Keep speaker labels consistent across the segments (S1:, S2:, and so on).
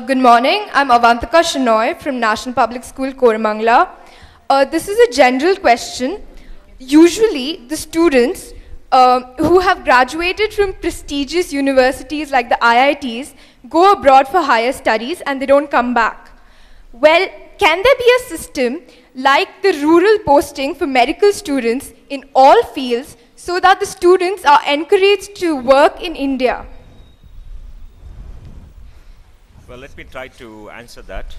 S1: Good morning. I'm Avantika Shenoy from National Public School, Koramangala. This is a general question. Usually, the students who have graduated from prestigious universities like the IITs go abroad for higher studies and they don't come back. Well, can there be a system like the rural posting for medical students in all fields so that the students are encouraged to work in India?
S2: Well, let me try to answer that.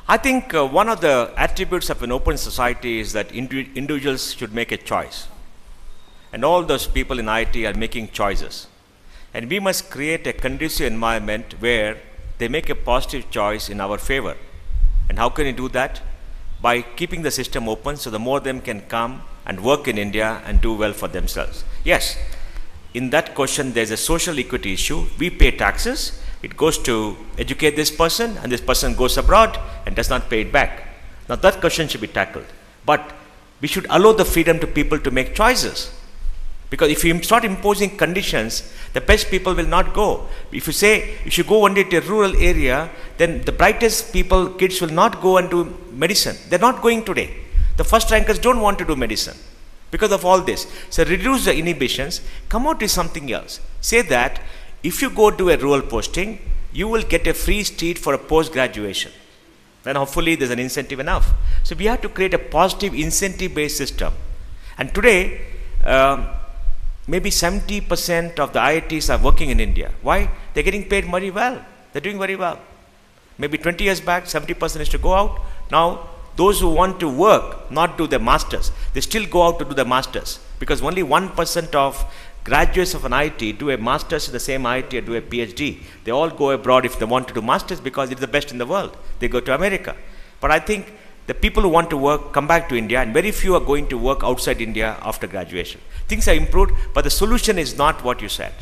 S2: I think one of the attributes of an open society is that individuals should make a choice. And all those people in IIT are making choices. And we must create a conducive environment where they make a positive choice in our favor. And how can you do that? By keeping the system open so the more of them can come and work in India and do well for themselves. Yes, in that question there's a social equity issue. We pay taxes. It goes to educate this person, and this person goes abroad and does not pay it back. Now that question should be tackled. But we should allow the freedom to people to make choices. Because if you start imposing conditions, the best people will not go. If you say you should go only to a rural area, then the brightest people, kids will not go and do medicine. They're not going today. The first rankers don't want to do medicine because of all this. So reduce the inhibitions, come out with something else. Say that if you go to a rural posting, you will get a free seat for a post-graduation. Then hopefully there's an incentive enough. So we have to create a positive incentive-based system. And today, maybe 70% of the IITs are working in India. Why? They're getting paid very well. They're doing very well. Maybe 20 years back, 70% is to go out. Now, those who want to work, not do their masters, they still go out to do their masters. Because only 1% of graduates of an IIT do a master's in the same IIT or do a PhD. They all go abroad if they want to do masters because it's the best in the world. They go to America. But I think the people who want to work come back to India, and very few are going to work outside India after graduation. Things are improved, but the solution is not what you said.